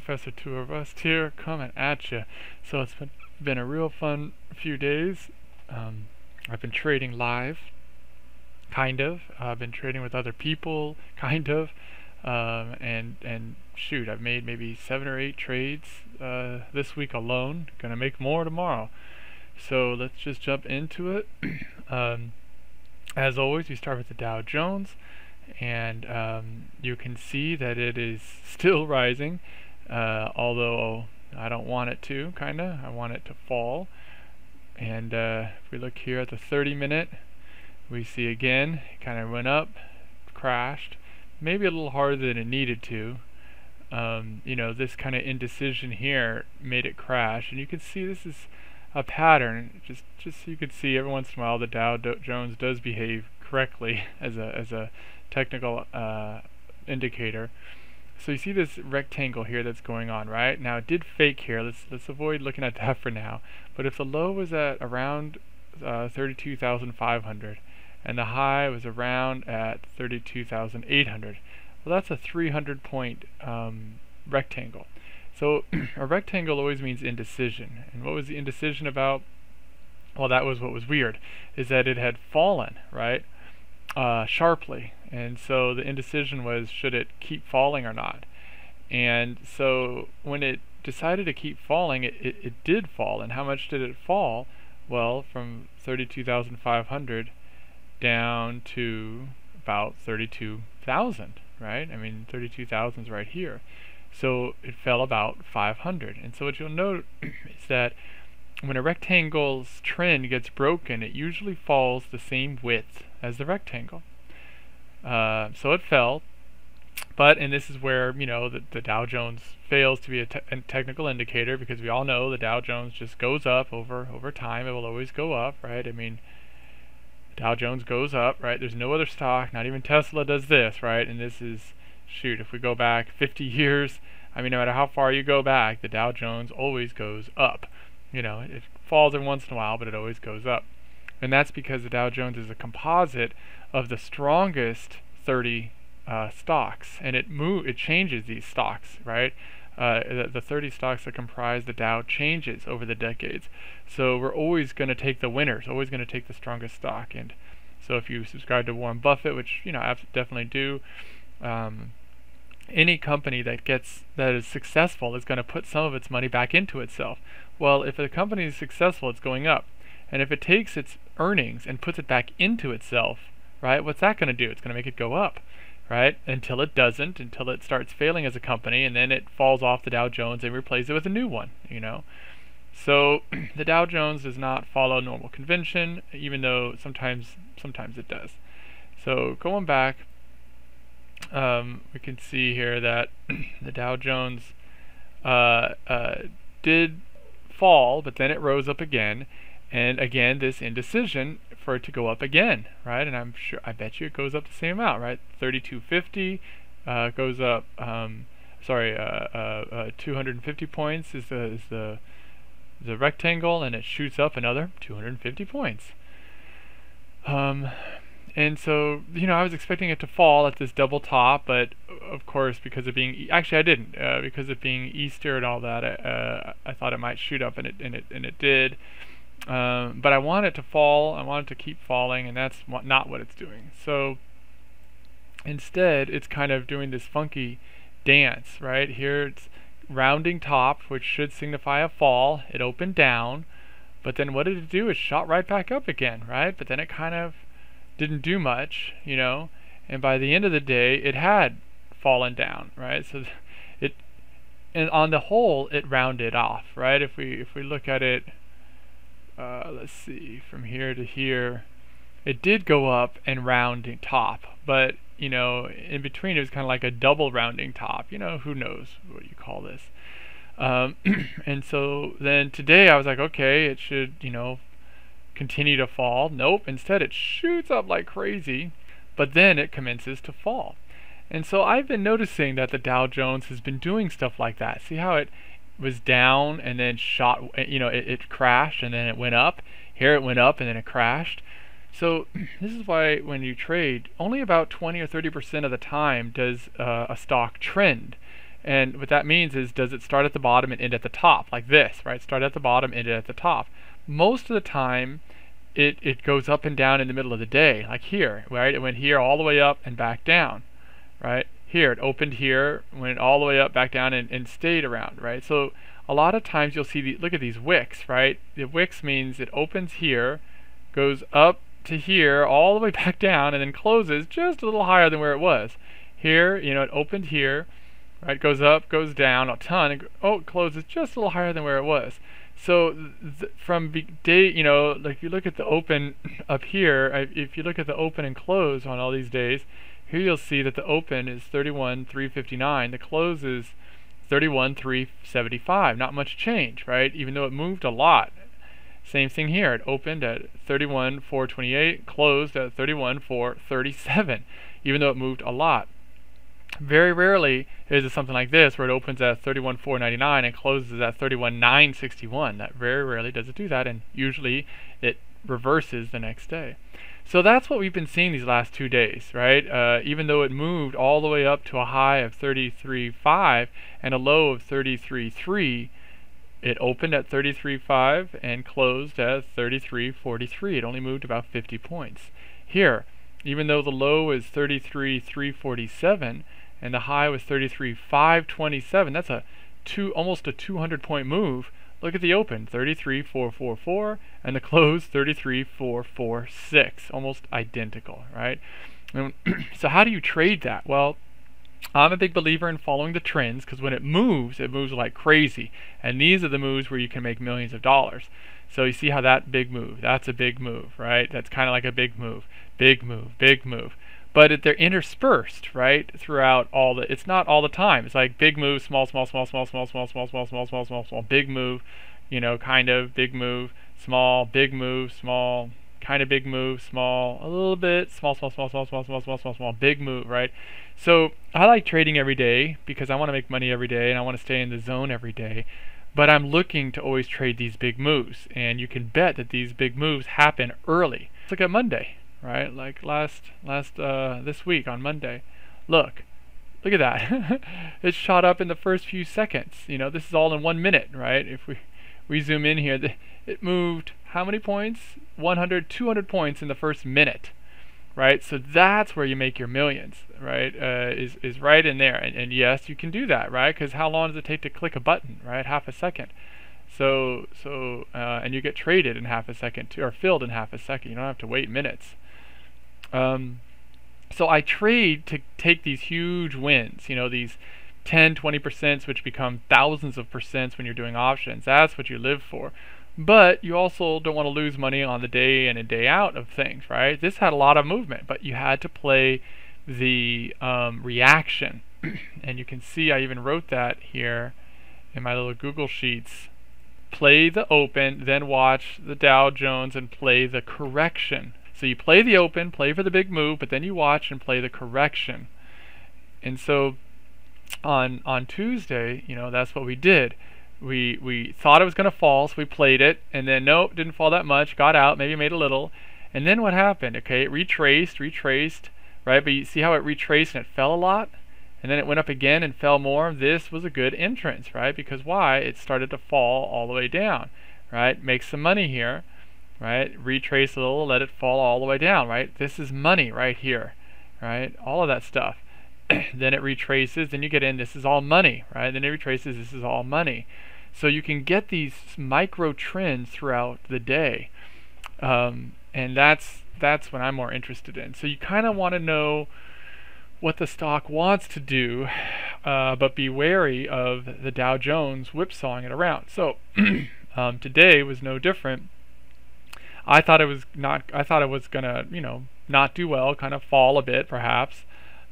Professor Two of Us here, coming at you. So it's been a real fun few days. I've been trading live, kind of. I've been trading with other people, kind of. And shoot, I've made maybe 7 or 8 trades this week alone. Gonna make more tomorrow. So let's just jump into it. As always, we start with the Dow Jones, and you can see that it is still rising, although I don't want it to, kinda. I want it to fall. And if we look here at the 30-minute, we see again, it kind of went up, crashed, maybe a little harder than it needed to. This kind of indecision here made it crash, and you can see this is a pattern. Just so you can see, every once in a while the Dow Jones does behave correctly as a technical indicator. So you see this rectangle here that's going on, right? Now it did fake here. Let's avoid looking at that for now. But if the low was at around 32,500 and the high was around at 32,800, well, that's a 300 point rectangle. So a rectangle always means indecision. And what was the indecision about? Well, that was what was weird, is that it had fallen, right? Sharply. And so the indecision was, should it keep falling or not? And so when it decided to keep falling, it did fall. And how much did it fall? Well, from 32,500 down to about 32,000, right? I mean, 32,000 is right here. So it fell about 500. And so what you'll note is that when a rectangle's trend gets broken, it usually falls the same width as the rectangle. So it fell, and this is where the Dow Jones fails to be a technical indicator, because we all know the Dow Jones just goes up over time. It will always go up, right? I mean, Dow Jones goes up, right? There's no other stock, not even Tesla does this, right? And this is, shoot, if we go back 50 years, I mean, no matter how far you go back, the Dow Jones always goes up. It falls every once in a while, but it always goes up. And that's because the Dow Jones is a composite of the strongest 30 stocks, and it changes these stocks, right? The 30 stocks that comprise the Dow changes over the decades. So we're always going to take the winners, always going to take the strongest stock. And so if you subscribe to Warren Buffett, which I definitely do, any company that is successful is going to put some of its money back into itself. Well, if a company is successful, it's going up. And if it takes its earnings and puts it back into itself, right, what's that going to do? It's going to make it go up, right? Until it doesn't, until it starts failing as a company, and then it falls off the Dow Jones and replaces it with a new one, So the Dow Jones does not follow normal convention, even though sometimes it does. So going back, we can see here that the Dow Jones did fall, but then it rose up again. And again, this indecision for it to go up again, right? And I bet you it goes up the same amount, right? 3250 goes up. 250 points is the rectangle, and it shoots up another 250 points. And so I was expecting it to fall at this double top, but of course, because of being I didn't, because of being Easter and all that, I thought it might shoot up, and it did. But I want it to fall, I want it to keep falling, and that's not what it's doing. So instead, it's kind of doing this funky dance, right? Here it's rounding top, which should signify a fall. It opened down, but then what did it do? It shot right back up again, right? But then it kind of didn't do much, and by the end of the day, it had fallen down, right? So and on the whole, it rounded off, right? If we look at it, let's see, from here to here, it did go up and rounding top, but in between it was kind of like a double rounding top. Who knows what you call this. And so then today I was like, okay, it should continue to fall. Nope, instead it shoots up like crazy, but then it commences to fall. And so I've been noticing that the Dow Jones has been doing stuff like that. See how it was down and then shot, it crashed and then it went up. Here it went up and then it crashed. So this is why when you trade, only about 20 or 30% of the time does a stock trend. And what that means is, does it start at the bottom and end at the top, like this, right? Start at the bottom, end at the top. Most of the time, it goes up and down in the middle of the day, like here, right? It went here all the way up and back down, right? Here, it opened here, went all the way up, back down, and stayed around, right? So a lot of times you'll see, look at these wicks, right? The wicks means it opens here, goes up to here, all the way back down, and then closes just a little higher than where it was. Here, it opened here, right? Goes up, goes down a ton, and it closes just a little higher than where it was. So from day, like if you look at the open up here, if you look at the open and close on all these days, here you'll see that the open is 31,359. The close is 31,375. Not much change, right? Even though it moved a lot. Same thing here. It opened at 31,428, closed at 31,437, even though it moved a lot. Very rarely is it something like this where it opens at 31,499 and closes at 31,961. That very rarely does it do that, and usually it reverses the next day. So that's what we've been seeing these last 2 days, right? Even though it moved all the way up to a high of 33.5 and a low of 33.3, it opened at 33.5 and closed at 33.43. It only moved about 50 points. Here, even though the low is 33.347 and the high was 33.527, that's almost a 200-point move. Look at the open, 33.444, and the close, 33.446, almost identical, right? So how do you trade that? Well, I'm a big believer in following the trends, because when it moves like crazy, and these are the moves where you can make millions of dollars. So you see how that big move, that's a big move, right? That's kind of like a big move, big move, big move. But they're interspersed, right, throughout it's not all the time. It's like big move, small, small, small, small, small, small, small, small, small, small, small, small, big move, kind of big move, small, big move, small, kind of big move, small, a little bit, small, small, small, small, small, small, small, small, small, big move, right? So I like trading every day because I want to make money every day and I want to stay in the zone every day. But I'm looking to always trade these big moves, and you can bet that these big moves happen early. Let's look at Monday. Right, like this week on Monday. Look at that. It shot up in the first few seconds. This is all in 1 minute, right? If we zoom in here, it moved how many points? 100, 200 points in the first minute, right? So that's where you make your millions, right? Is right in there. And yes, you can do that, right? Because how long does it take to click a button, right? Half a second. So and you get traded in half a second too, or filled in half a second. You don't have to wait minutes. So I trade to take these huge wins, these 10, 20%, which become thousands of percents when you're doing options. That's what you live for. But you also don't want to lose money on the day in and day out of things, right? This had a lot of movement, but you had to play the reaction. And you can see I even wrote that here in my little Google Sheets. Play the open, then watch the Dow Jones and play the correction. So you play the open, play for the big move, but then you watch and play the correction. And so on Tuesday, that's what we did. We thought it was going to fall, so we played it, and then nope, didn't fall that much, got out, maybe made a little. And then what happened? Okay, it retraced, right? But you see how it retraced and it fell a lot? And then it went up again and fell more. This was a good entrance, right? Because why? It started to fall all the way down, right? Make some money here. Right? Retrace a little, let it fall all the way down, right? This is money right here, right? All of that stuff. Then it retraces, then you get in, this is all money, right? Then it retraces, this is all money. So you can get these micro trends throughout the day. And that's what I'm more interested in. So you kind of want to know what the stock wants to do, but be wary of the Dow Jones whipsawing it around. So today was no different. I thought it was gonna, not do well, kind of fall a bit perhaps.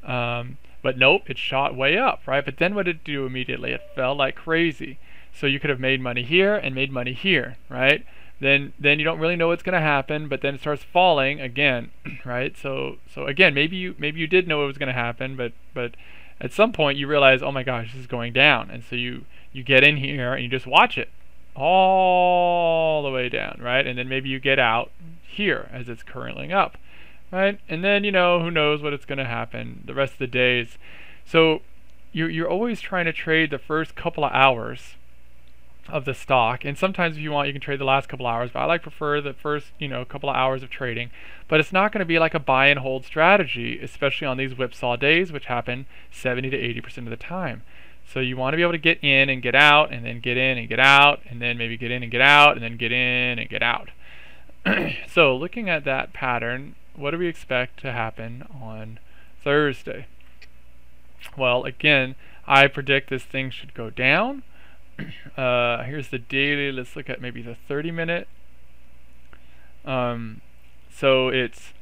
But nope, it shot way up, right? But then what did it do immediately? It fell like crazy. So you could have made money here and made money here, right? Then you don't really know what's gonna happen, but then it starts falling again, right? So again, maybe you did know it was gonna happen, but at some point you realize, oh my gosh, this is going down, and so you get in here and you just watch it all the way down, right? And then maybe you get out here as it's curling up, right? And then who knows what it's going to happen the rest of the days. So you're always trying to trade the first couple of hours of the stock, and sometimes if you want you can trade the last couple hours, but I prefer the first couple of hours of trading. But it's not going to be like a buy and hold strategy, especially on these whipsaw days, which happen 70 to 80% of the time. So you want to be able to get in and get out, and then get in and get out, and then maybe get in and get out, and then get in and get out. So looking at that pattern, what do we expect to happen on Thursday? Well, again, I predict this thing should go down. Here's the daily. Let's look at maybe the 30-minute. So it's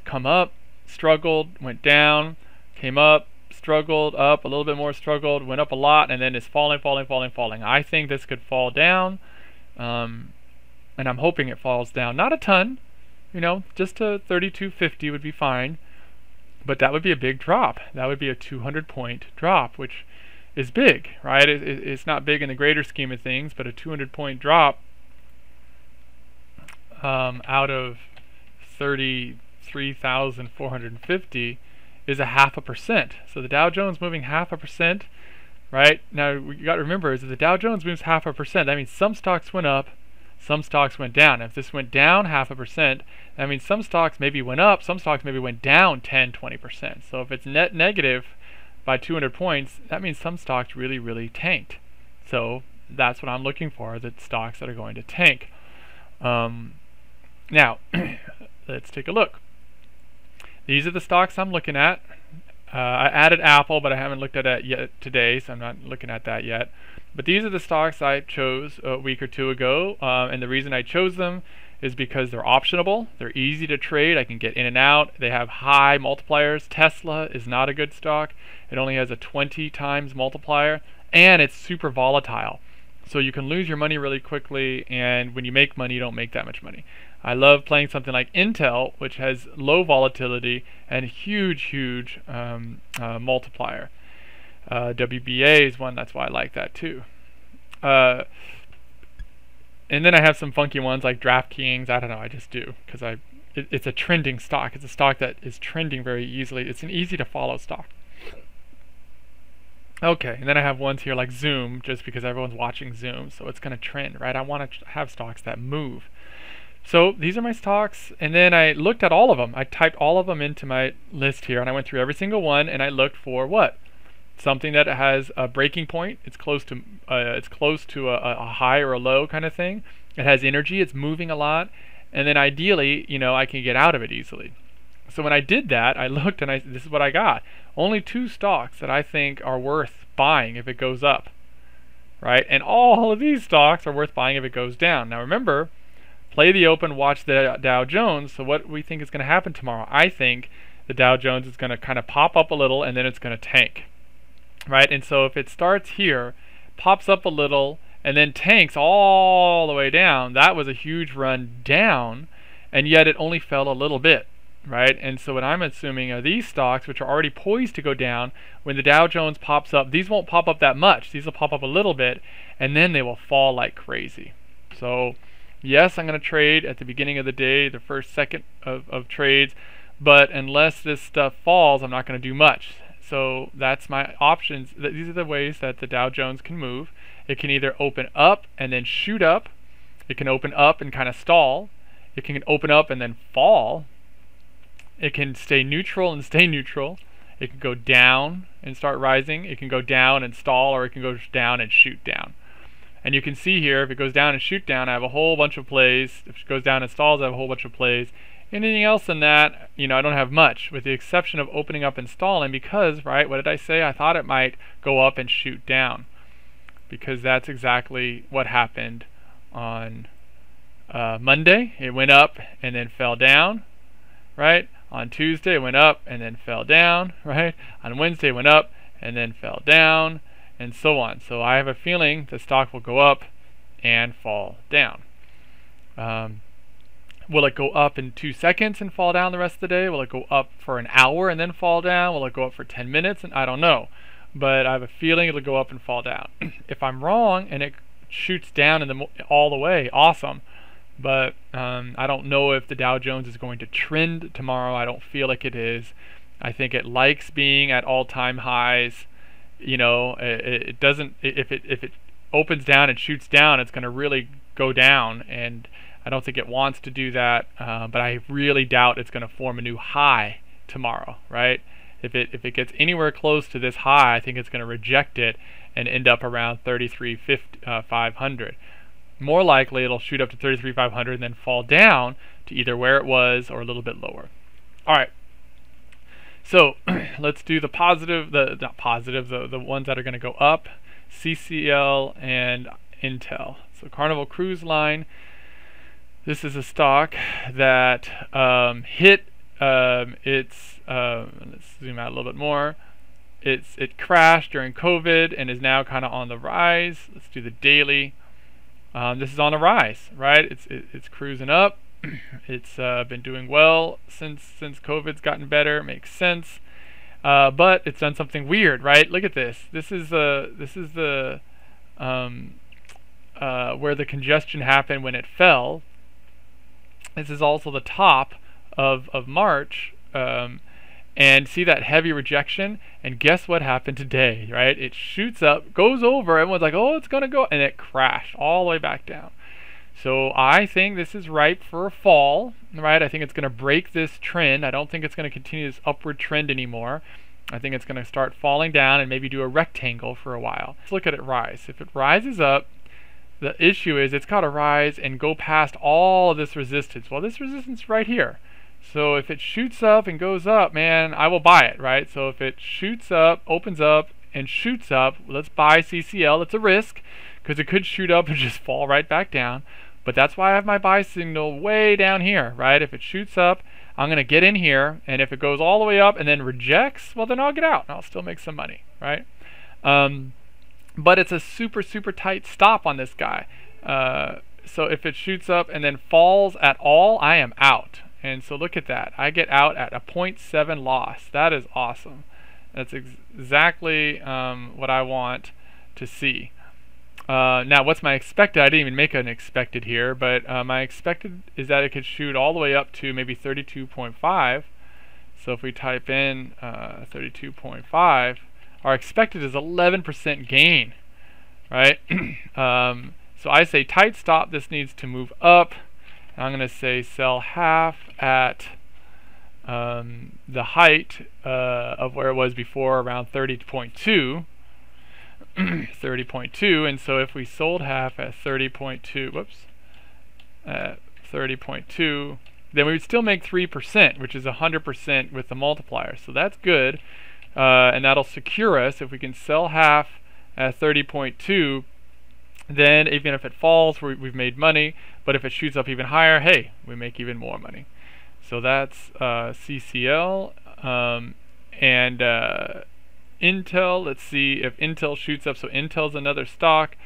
come up, struggled, went down, came up, struggled, up a little bit more, struggled, went up a lot, and then it's falling. I think this could fall down, and I'm hoping it falls down. Not a ton, just to 32.50 would be fine, but that would be a big drop. That would be a 200-point drop, which is big, right? It's not big in the greater scheme of things, but a 200-point drop out of 33,450 is a 0.5%. So the Dow Jones moving 0.5%, right? Now you got to remember is if the Dow Jones moves 0.5%, that means some stocks went up, some stocks went down. If this went down 0.5%, that means some stocks maybe went up, some stocks maybe went down 10-20%. So if it's net negative by 200 points, that means some stocks really tanked. So that's what I'm looking for, the stocks that are going to tank. Now, let's take a look. These are the stocks I'm looking at. I added Apple, but I haven't looked at it yet today, so I'm not looking at that yet. But these are the stocks I chose a week or two ago, and the reason I chose them is because they're optionable, they're easy to trade, I can get in and out, they have high multipliers. Tesla is not a good stock. It only has a 20 times multiplier, and it's super volatile. So you can lose your money really quickly, and when you make money, you don't make that much money. I love playing something like Intel, which has low volatility and huge multiplier. WBA is one, that's why I like that too. And then I have some funky ones like DraftKings. I don't know, I just do because it's a trending stock. It's a stock that is trending very easily. It's an easy to follow stock. Okay, and then I have ones here like Zoom, just because everyone's watching Zoom, so it's going to trend, right? I want to have stocks that move. So these are my stocks, and then I looked at all of them. I typed all of them into my list here, and I went through every single one, and I looked for what? Something that has a breaking point. It's close to a high or a low kind of thing. It has energy. It's moving a lot, and then ideally, I can get out of it easily. So when I did that, I looked, and this is what I got. Only 2 stocks that I think are worth buying if it goes up, right? And all of these stocks are worth buying if it goes down. Now remember, play the open, watch the Dow Jones. So what we think is going to happen tomorrow? I think the Dow Jones is going to kind of pop up a little, and then it's going to tank, right? And so if it starts here, pops up a little, and then tanks all the way down, that was a huge run down, and yet it only fell a little bit, right? And so what I'm assuming are these stocks, which are already poised to go down, when the Dow Jones pops up, these won't pop up that much. These will pop up a little bit, and then they will fall like crazy. So yes, I'm going to trade at the beginning of the day, the first second of trades, but unless this stuff falls, I'm not going to do much. So that's my options. These are the ways that the Dow Jones can move. It can either open up and then shoot up. It can open up and kind of stall. It can open up and then fall. It can stay neutral and stay neutral. It can go down and start rising. It can go down and stall, or it can go down and shoot down. And you can see here, if it goes down and shoot down, I have a whole bunch of plays. If it goes down and stalls, I have a whole bunch of plays. Anything else than that, I don't have much, with the exception of opening up and stalling, because, right, what did I say? I thought it might go up and shoot down, because that's exactly what happened on Monday. It went up and then fell down, right? On Tuesday, it went up and then fell down, right? On Wednesday, it went up and then fell down, and so on. So I have a feeling the stock will go up and fall down. Will it go up in 2 seconds and fall down the rest of the day? Will it go up for an hour and then fall down? Will it go up for 10 minutes? And I don't know. But I have a feeling it'll go up and fall down. If I'm wrong and it shoots down all the way, awesome. But I don't know if the Dow Jones is going to trend tomorrow. I don't feel like it is. I think it likes being at all-time highs. you know, it doesn't, if it opens down and shoots down, it's going to really go down, and I don't think it wants to do that, but I really doubt it's going to form a new high tomorrow, right? If it gets anywhere close to this high, I think it's going to reject it and end up around 33,500. More likely, it'll shoot up to 33,500 and then fall down to either where it was or a little bit lower. All right. So let's do the positive, not positive, the ones that are going to go up, CCL and Intel. So Carnival Cruise Line, this is a stock that hit let's zoom out a little bit more. It crashed during COVID and is now kind of on the rise. Let's do the daily. This is on the rise, right? It's cruising up. It's been doing well since COVID's gotten better. It makes sense, but it's done something weird, right? Look at this. This is the where the congestion happened when it fell. This is also the top of March, and see that heavy rejection, and guess what happened today, right? It shoots up, goes over, everyone's like, oh, it's gonna go, and it crashed all the way back down. So I think this is ripe for a fall, right? I think it's gonna break this trend. I don't think it's gonna continue this upward trend anymore. I think it's gonna start falling down and maybe do a rectangle for a while. Let's look at it rise. If it rises up, the issue is it's got to rise and go past all of this resistance. Well, this resistance right here. So if it shoots up and goes up, man, I will buy it, right? So if it shoots up, opens up, and shoots up, let's buy CCL. It's a risk because it could shoot up and just fall right back down. But that's why I have my buy signal way down here, right? If it shoots up, I'm going to get in here, and if it goes all the way up and then rejects, well, then I'll get out and I'll still make some money, right? But it's a super, super tight stop on this guy. So if it shoots up and then falls at all, I am out. And so look at that. I get out at a 0.7 loss. That is awesome. That's exactly what I want to see. Now, what's my expected? I didn't even make an expected here, but my expected is that it could shoot all the way up to maybe 32.5. So if we type in 32.5, our expected is 11% gain, right? So I say tight stop. This needs to move up. And I'm going to say sell half at the height of where it was before, around 30.2. 30.2, and so if we sold half at 30.2, whoops, at 30.2, then we would still make 3%, which is 100% with the multiplier. So that's good, and that'll secure us. If we can sell half at 30.2, then even if it falls, we've made money. But if it shoots up even higher, hey, we make even more money. So that's CCL, and Intel. Let's see if Intel shoots up. So Intel's another stock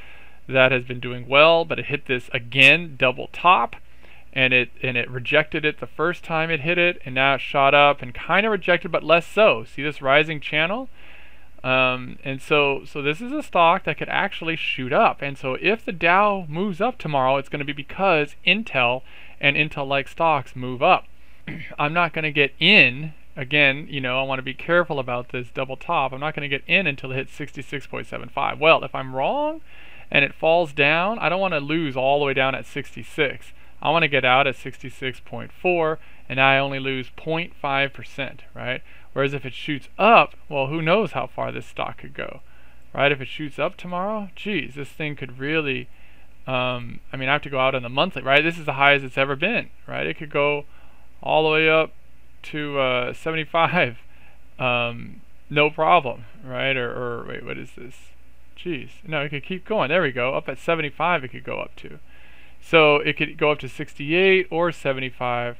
that has been doing well, but it hit this again double top, and it rejected it the first time it hit it, and now it shot up and kind of rejected, but less so. See this rising channel? And so this is a stock that could actually shoot up. And so if the Dow moves up tomorrow, it's going to be because Intel and Intel-like stocks move up. I'm not going to get in. Again, you know, I want to be careful about this double top. I'm not going to get in until it hits 66.75. Well, if I'm wrong and it falls down, I don't want to lose all the way down at 66. I want to get out at 66.4, and I only lose 0.5%, right? Whereas if it shoots up, well, who knows how far this stock could go, right? If it shoots up tomorrow, geez, this thing could really, I mean, I have to go out on the monthly, right? This is the highest it's ever been, right? It could go all the way up to 75, no problem, right? Or wait, what is this? Jeez, no, it could keep going. There we go. Up at 75, it could go up to. So it could go up to 68 or 75.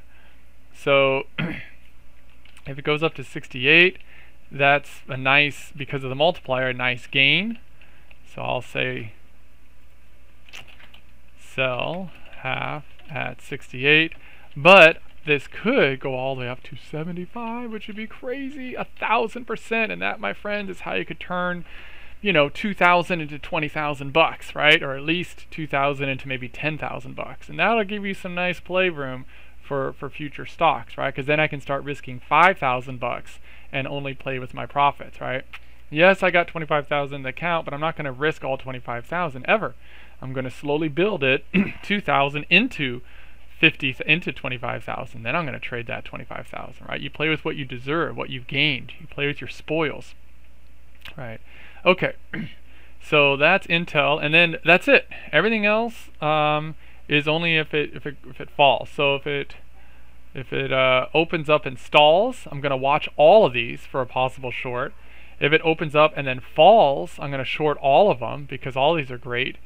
So if it goes up to 68, that's a nice, because of the multiplier, a nice gain. So I'll say sell half at 68, but this could go all the way up to 75, which would be crazy, 1,000%, and that, my friend, is how you could turn, you know, 2,000 into 20,000 bucks, right? Or at least 2,000 into maybe 10,000 bucks, and that'll give you some nice play room for future stocks, right? Because then I can start risking 5,000 bucks and only play with my profits, right? Yes, I got 25,000 in the account, but I'm not going to risk all 25,000 ever. I'm going to slowly build it 2,000 into 50 into 25,000. Then I'm going to trade that 25,000, right? You play with what you deserve, what you've gained. You play with your spoils, right? Okay. So that's Intel, and then that's it. Everything else is only if it falls. So if it opens up and stalls, I'm going to watch all of these for a possible short. If it opens up and then falls, I'm going to short all of them because all these are great,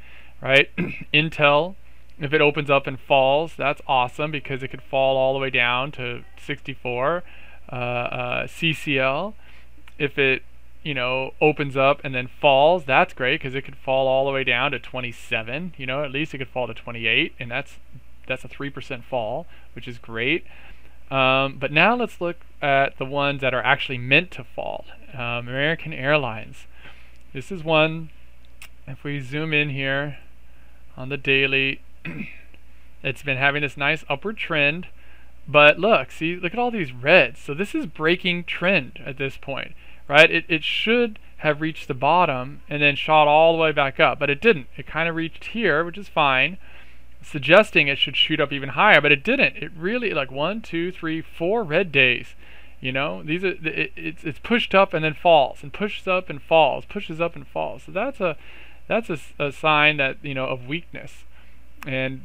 right? Intel, if it opens up and falls, that's awesome because it could fall all the way down to 64. CCL, if it opens up and then falls, that's great because it could fall all the way down to 27. At least it could fall to 28, and that's a 3% fall, which is great. But now let's look at the ones that are actually meant to fall. American Airlines. This is one, if we zoom in here on the daily, it's been having this nice upward trend. But look at all these reds. So this is breaking trend at this point, right? It should have reached the bottom and then shot all the way back up, but it didn't. It kind of reached here, which is fine, suggesting it should shoot up even higher, but it didn't. It really, like 1, 2, 3, 4 red days. These are it's pushed up and then falls, and pushes up and falls, pushes up and falls. So that's a sign that of weakness. And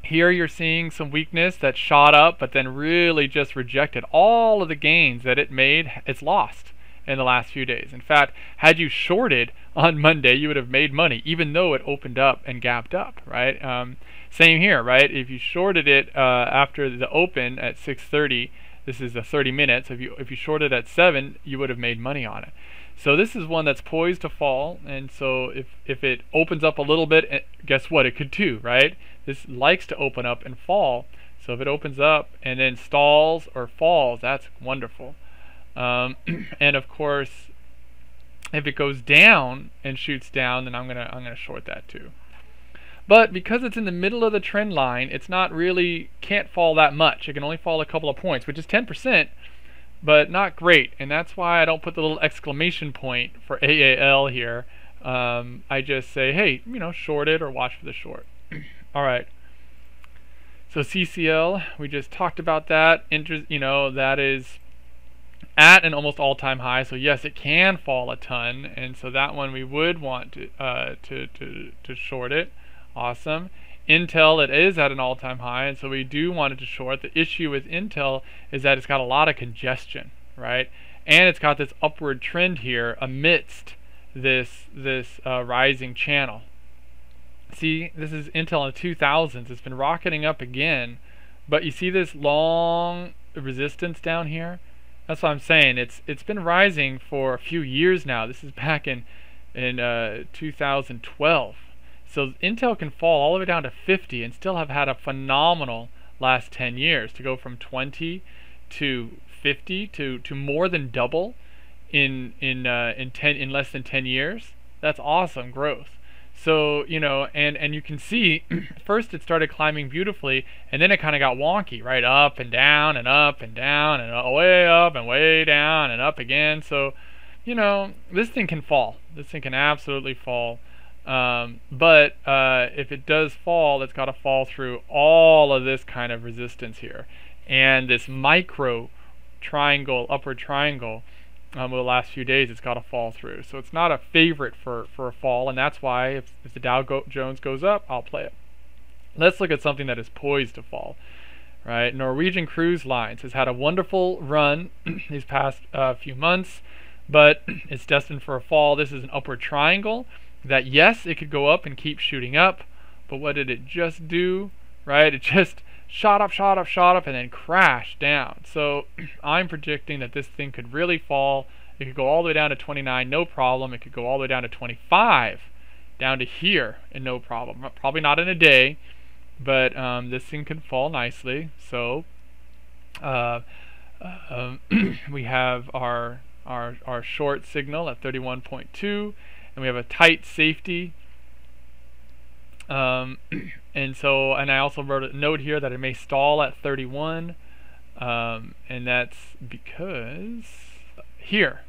here you're seeing some weakness that shot up, but then really just rejected all of the gains that it made. It's lost in the last few days. In fact, had you shorted on Monday, you would have made money, even though it opened up and gapped up, right? Same here, right? If you shorted it after the open at 6:30, this is the 30 minutes. If you shorted at 7, you would have made money on it. So this is one that's poised to fall, and so if it opens up a little bit, guess what? It could too, right? This likes to open up and fall. So if it opens up and then stalls or falls, that's wonderful. And of course, if it goes down and shoots down, then I'm gonna short that too. But because it's in the middle of the trend line, it's not really, can't fall that much. It can only fall a couple of points, which is 10%, but not great. And that's why I don't put the little exclamation point for AAL here. I just say, hey, short it or watch for the short. All right. So CCL, we just talked about that. That is at an almost all-time high. So yes, it can fall a ton, and so that one we would want to short it. Awesome. Intel, it is at an all-time high, and so we do want it to short. The issue with Intel is that it's got a lot of congestion, right? And it's got this upward trend here amidst this rising channel. See, this is Intel in the 2000s. It's been rocketing up again, but you see this long resistance down here? That's what I'm saying. It's been rising for a few years now. This is back in 2012. So Intel can fall all the way down to 50 and still have had a phenomenal last 10 years to go from 20 to 50 to more than double in less than 10 years. That's awesome growth. So and you can see first it started climbing beautifully, and then it kind of got wonky, right? Up and down and up and down and way up and way down and up again. So this thing can fall. This thing can absolutely fall. But if it does fall, it's got to fall through all of this kind of resistance here, and this micro triangle, upward triangle, over the last few days, it's got to fall through. So it's not a favorite for a fall, and that's why if the Dow Jones goes up, I'll play it. Let's look at something that is poised to fall. Right, Norwegian Cruise Lines has had a wonderful run these past few months, but it's destined for a fall. This is an upward triangle that, yes, it could go up and keep shooting up, but what did it just do? Right, it just shot up, and then crashed down. So I'm predicting that this thing could really fall. It could go all the way down to 29, no problem. It could go all the way down to 25, down to here, and no problem. Probably not in a day, but this thing can fall nicely. So we have our short signal at 31.2, and we have a tight safety. And I also wrote a note here that it may stall at 31, and that's because here,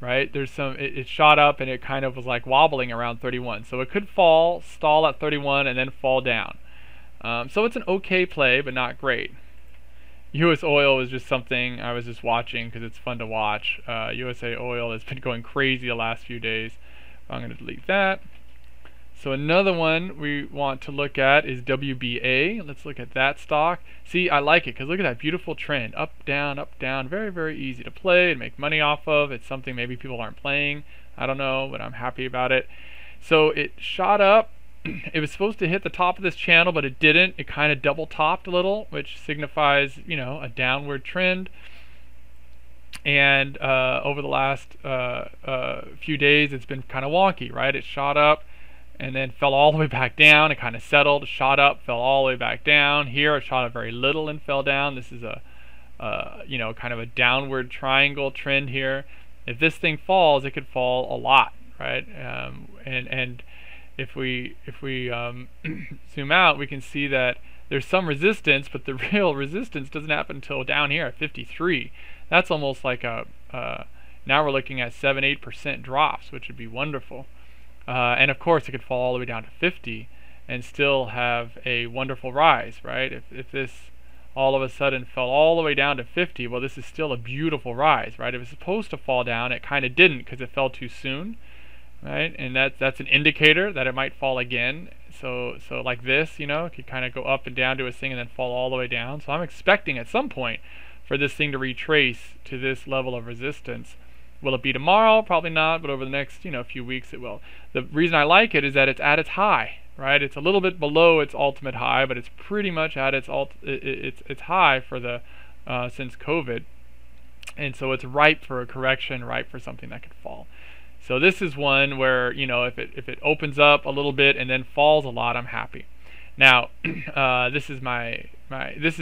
right? It shot up and it kind of was like wobbling around 31. So it could fall, stall at 31, and then fall down. So it's an okay play, but not great. US Oil is just something I was just watching because it's fun to watch. USA Oil has been going crazy the last few days. I'm going to delete that. So another one we want to look at is WBA. Let's look at that stock. See, I like it because look at that beautiful trend. Up, down, very, very easy to play and make money off of. It's something maybe people aren't playing. I don't know, but I'm happy about it. So it shot up. It was supposed to hit the top of this channel, but it didn't. It kind of double topped a little, which signifies, you know, a downward trend. And over the last few days, it's been kind of wonky, right? It shot up and then fell all the way back down. It kind of settled, shot up, fell all the way back down. Here it shot up very little and fell down. This is a you know, kind of a downward triangle trend here. If this thing falls, it could fall a lot, right? And if we zoom out, we can see that there's some resistance, but the real resistance doesn't happen until down here at 53. That's almost like a now we're looking at 7-8% drops, which would be wonderful. And of course, it could fall all the way down to 50 and still have a wonderful rise, right? If this all of a sudden fell all the way down to 50, well, this is still a beautiful rise, right? If it's supposed to fall down, it kind of didn't because it fell too soon, right? And that's an indicator that it might fall again. So like this, you know, it could kind of go up and down to a thing and then fall all the way down. So I'm expecting at some point for this thing to retrace to this level of resistance. Will it be tomorrow? Probably not, but over the next, you know, few weeks it will. The reason I like it is that it's at its high, right? It's a little bit below its ultimate high, but it's pretty much at its its high for the since COVID, and so it's ripe for a correction, ripe for something that could fall. So this is one where, you know, if it opens up a little bit and then falls a lot, I'm happy. Now, this is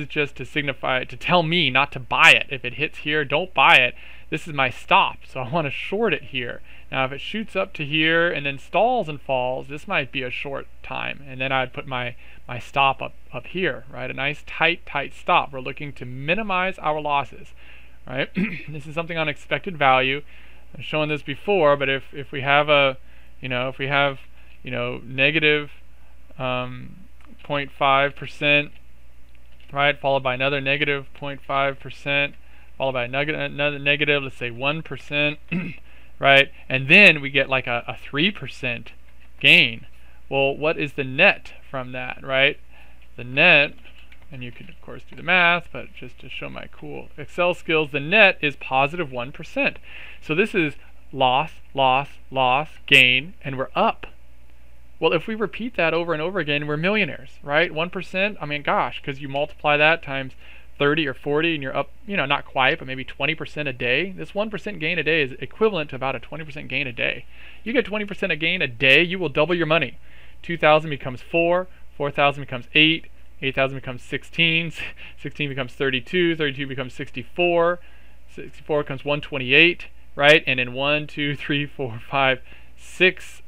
just to signify, to tell me not to buy it. If it hits here, don't buy it. This is my stop, so I want to short it here. Now, if it shoots up to here and then stalls and falls, this might be a short time, and then I'd put my stop up here, right? A nice tight stop. We're looking to minimize our losses, right? This is something on expected value. I've shown this before, but if we have a, negative 0.5%, right, followed by another negative 0.5%, followed by another negative, let's say 1%, right, and then we get like a 3% gain. Well, what is the net from that, right? The net, and you could of course do the math, but just to show my cool Excel skills, the net is positive 1%. So this is loss, gain, and we're up. Well, if we repeat that over and over again, we're millionaires, right? 1%, I mean, gosh, because you multiply that times 30 or 40 and you're up, not quite, but maybe 20% a day. This 1% gain a day is equivalent to about a 20% gain a day. You get 20% a gain a day, you will double your money. 2,000 becomes 4, 4,000 becomes 8, 8,000 becomes 16, 16 becomes 32, 32 becomes 64, 64 becomes 128, right? And in 1, 2, 3, 4, 5, 6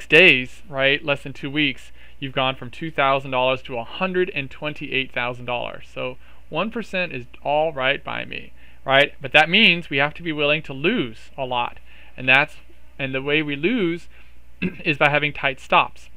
days, right, less than 2 weeks, you've gone from $2,000 to $128,000. So 1% is all right by me, right? But that means we have to be willing to lose a lot, and the way we lose is by having tight stops.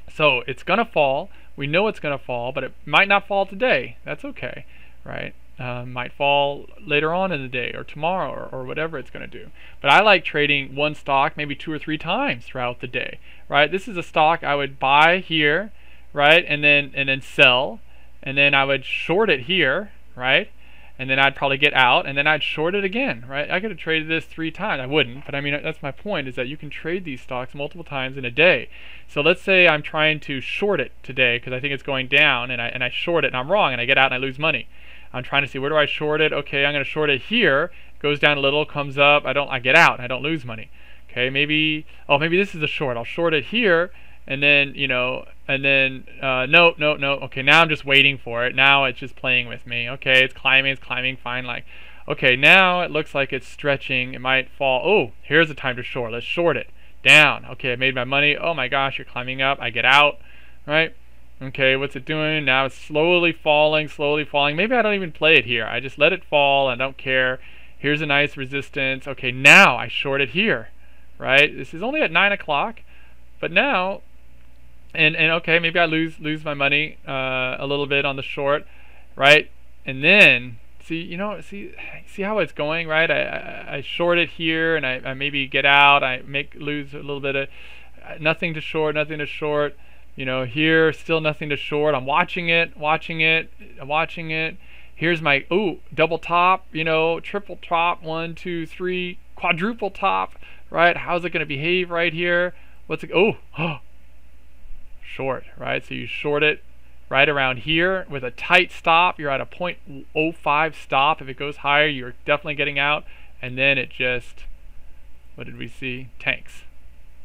So it's gonna fall. We know it's gonna fall, but it might not fall today. That's okay, right? Might fall later on in the day or tomorrow or whatever it's going to do. But I like trading one stock maybe 2 or 3 times throughout the day, right? This is a stock I would buy here, right, and then sell, and then I would short it here, right, and then I'd probably get out, and then I'd short it again, right? I could have traded this 3 times. I wouldn't, but I mean, that's my point, is that you can trade these stocks multiple times in a day. So let's say I'm trying to short it today because I think it's going down, and I short it and I'm wrong, and I get out and I lose money. I'm trying to see, where do I short it? Okay, I'm going to short it here. Goes down a little, comes up. I get out, and I don't lose money. Okay, maybe this is a short. I'll short it here, and then no. Okay, now I'm just waiting for it. Now it's just playing with me. Okay, it's climbing, fine. Like, okay, now it looks like it's stretching. It might fall. Oh, here's the time to short. Let's short it down. Okay, I made my money. Oh my gosh, you're climbing up. I get out, right? Okay, what's it doing? Now it's slowly falling. Maybe I don't even play it here. I just let it fall. I don't care. Here's a nice resistance. Okay, now I short it here, right? This is only at 9 o'clock, but now, and okay, maybe I lose my money a little bit on the short, right? And then see how it's going, right? I short it here, and I maybe get out. I lose a little bit of nothing to short. Here still nothing to short. I'm watching it. Here's my double top, triple top, 1, 2, 3, quadruple top, right? How's it going to behave right here? Short, right? So you short it right around here with a tight stop. You're at a 0.05 stop. If it goes higher, you're definitely getting out. And then it just, what did we see? Tanks,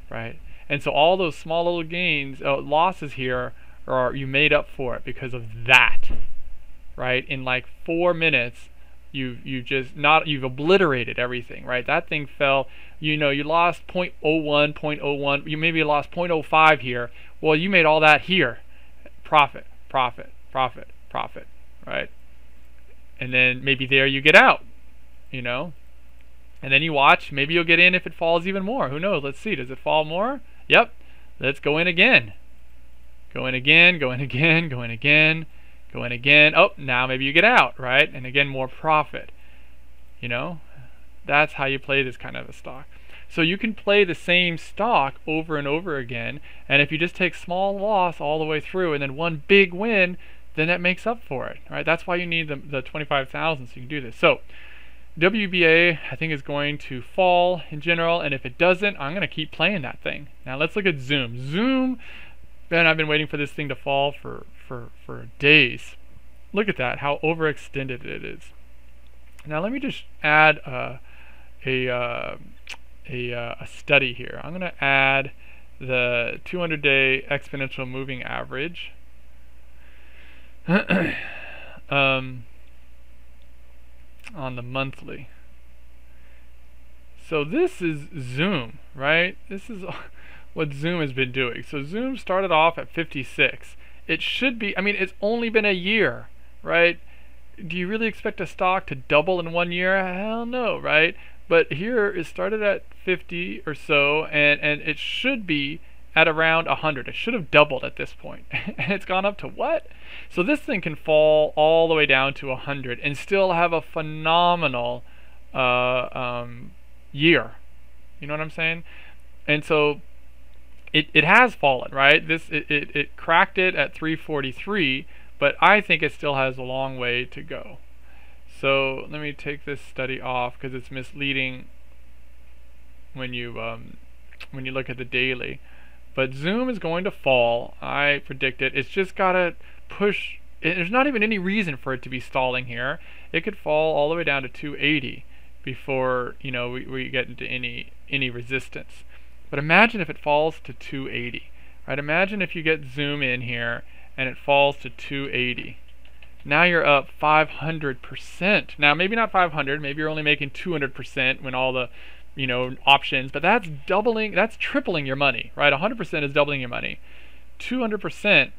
right? And so all those small little gains, losses here, you made up for it because of that, right? In like 4 minutes, you've obliterated everything, right? That thing fell. You lost 0.01. You maybe lost 0.05 here. Well, you made all that here. Profit, right? And then maybe there you get out, and then you watch. Maybe you'll get in if it falls even more. Who knows? Let's see. Does it fall more? Yep. Let's go in again. Go in again. Oh, now maybe you get out, right? And again, more profit. That's how you play this kind of a stock. So you can play the same stock over and over again, and if you just take small loss all the way through and then one big win, then that makes up for it, right? That's why you need the 25,000 so you can do this. So WBA, I think, is going to fall in general, and if it doesn't, I'm going to keep playing that thing. Now let's look at Zoom. Man, I've been waiting for this thing to fall for days. Look at that, how overextended it is. Now let me just add a study here. I'm going to add the 200-day exponential moving average. On the monthly. So this is Zoom, right? This is what Zoom has been doing. So Zoom started off at 56. It should be, it's only been a year, right? Do you really expect a stock to double in 1 year? Hell no, right? But here it started at 50 or so, and it should be at around 100. It should have doubled at this point. And it's gone up to what? So this thing can fall all the way down to 100 and still have a phenomenal year. You know what I'm saying? And so it has fallen, right? It cracked it at 343, but I think it still has a long way to go. So let me take this study off because it's misleading when you look at the daily. But Zoom is going to fall. I predict it. It's just got to push. There's not even any reason for it to be stalling here. It could fall all the way down to 280 before we get into any resistance. But imagine if it falls to 280, right? Imagine if you get Zoom in here and it falls to 280. Now you're up 500%. Now maybe not 500. Maybe you're only making 200% when all the options, but that's tripling your money, right? 100% is doubling your money. 200%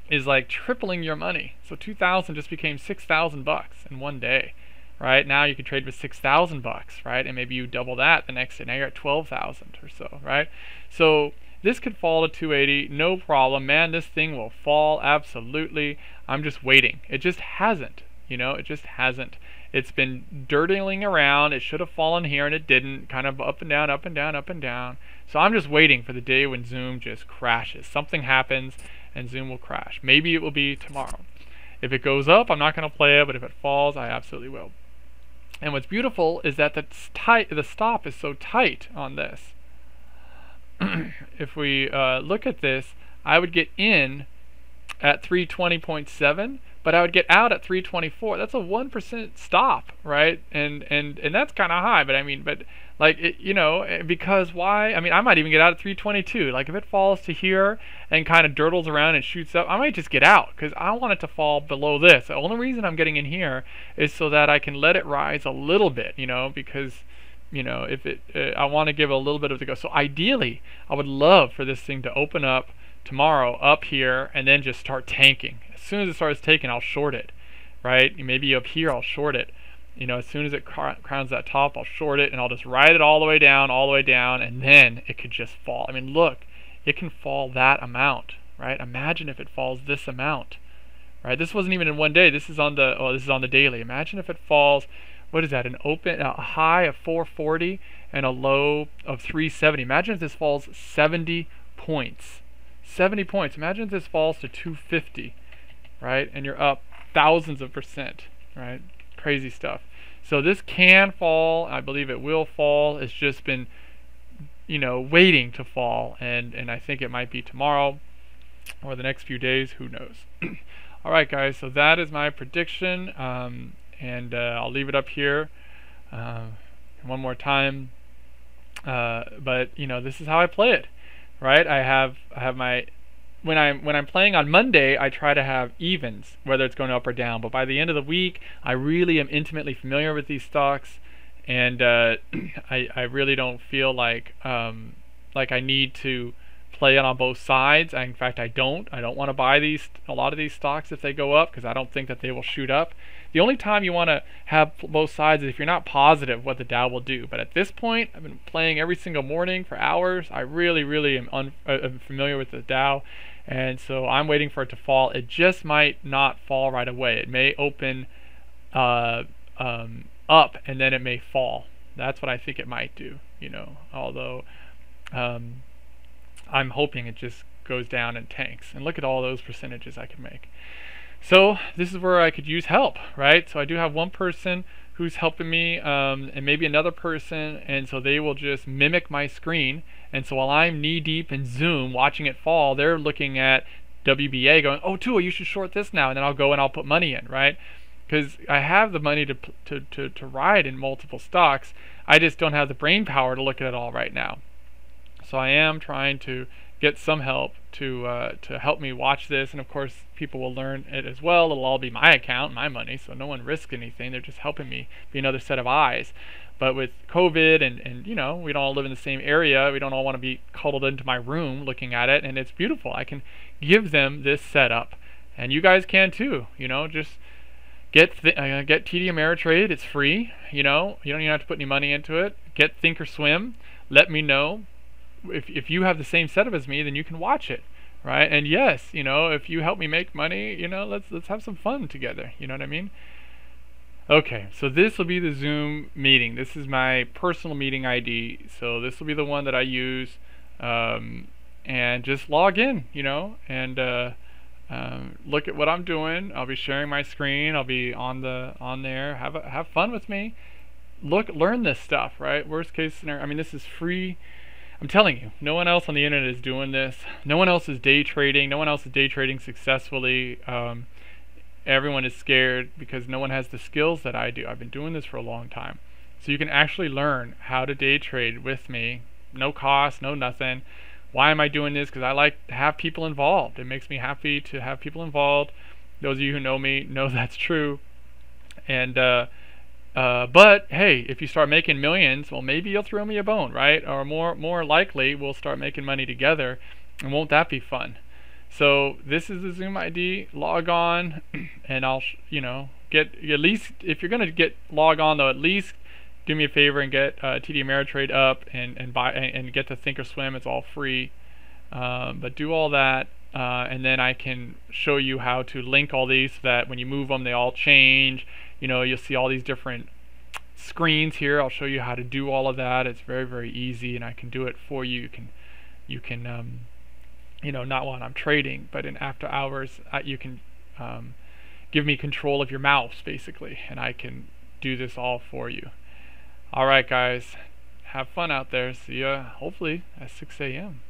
is like tripling your money. So 2,000 just became $6,000 in one day, right? Now you can trade with $6,000, right? And maybe you double that the next day. Now you're at 12,000 or so, right? So this could fall to 280, no problem. Man, this thing will fall absolutely. I'm just waiting. It just hasn't. It just hasn't. It's been dirtling around. It should have fallen here and it didn't. Kind of up and down, up and down, up and down. So I'm just waiting for the day when Zoom just crashes. Something happens and Zoom will crash. Maybe it will be tomorrow. If it goes up, I'm not going to play it, but if it falls, I absolutely will. And what's beautiful is that the stop is so tight on this. If we look at this, I would get in at 320.7, but I would get out at 324. That's a 1% stop, right? And that's kind of high, but because why? I might even get out at 322. Like if it falls to here and kind of dirtles around and shoots up, I might just get out because I want it to fall below this. The only reason I'm getting in here is so that I can let it rise a little bit, because if I want to give a little bit of the go. So ideally, I would love for this thing to open up tomorrow up here and then just start tanking. As soon as it starts taking, I'll short it, right? Maybe up here I'll short it. You know, as soon as it crowns that top, I'll short it and I'll just ride it all the way down, and then it could just fall. I mean, look, it can fall that amount, right? Imagine if it falls this amount, right? This wasn't even in one day. This is on the daily. Imagine if it falls, what is that? A high of 440 and a low of 370. Imagine if this falls 70 points. 70 points. Imagine if this falls to 250, right? And you're up thousands of percent, right? Crazy stuff. So this can fall. I believe it will fall. It's just been, you know, waiting to fall, and I think it might be tomorrow or the next few days. Who knows? All right, guys. So that is my prediction, and I'll leave it up here one more time. But you know, this is how I play it, right? I have my when I'm playing on Monday, I try to have evens, whether it's going up or down. But by the end of the week, I really am intimately familiar with these stocks, and I really don't feel like I need to play it on both sides. In fact, I don't want to buy a lot of these stocks if they go up, because I don't think that they will shoot up. The only time you want to have both sides is if you're not positive what the Dow will do. But at this point, I've been playing every single morning for hours. I really am familiar with the Dow, and so I'm waiting for it to fall. It just might not fall right away. It may open up and then it may fall. That's what I think it might do. You know, although I'm hoping it just goes down and tanks. And look at all those percentages I can make. So this is where I could use help, right? So I do have one person who's helping me, and maybe another person, and so they will just mimic my screen. And so while I'm knee deep in Zoom watching it fall, they're looking at WBA going, oh, Tua, you should short this now, and then I'll go and I'll put money in, right? Because I have the money to ride in multiple stocks. I just don't have the brain power to look at it all right now. So I am trying to get some help to help me watch this, and of course people will learn it as well. It'll all be my account, my money, so no one risks anything. They're just helping me be another set of eyes. But with COVID and you know, we don't all live in the same area, we don't all want to be cuddled into my room looking at it, and it's beautiful. I can give them this setup, and you guys can too. You know, just get TD Ameritrade. It's free. You know, you don't even have to put any money into it. Get Thinkorswim. Let me know if you have the same setup as me, then you can watch it, right? And yes, you know, if you help me make money, you know, let's have some fun together. You know what I mean? Okay, so this will be the Zoom meeting. This is my personal meeting ID, so this will be the one that I use, and just log in, you know, and look at what I'm doing. I'll be sharing my screen. I'll be on there. Have fun with me. Learn this stuff, right? Worst case scenario. I mean, this is free. I'm telling you, no one else on the internet is doing this. No one else is day trading. No one else is day trading successfully. Everyone is scared because no one has the skills that I do. I've been doing this for a long time. So you can actually learn how to day trade with me. No cost, no nothing. Why am I doing this? Because I like to have people involved. It makes me happy to have people involved. Those of you who know me know that's true. And but hey, if you start making millions, well, maybe you'll throw me a bone, right? Or more likely, we'll start making money together, and won't that be fun? So this is the Zoom ID. Log on, and I'll get at least, if you're gonna log on though, at least do me a favor and get TD Ameritrade up and buy and get the Thinkorswim. It's all free, but do all that. And then I can show you how to link all these so that when you move them, they all change. You know, you'll see all these different screens here. I'll show you how to do all of that. It's very easy, and I can do it for you. You can you know, not while I'm trading, but in after hours, you can give me control of your mouse basically, and I can do this all for you. All right, guys, have fun out there. See ya hopefully at 6 a.m.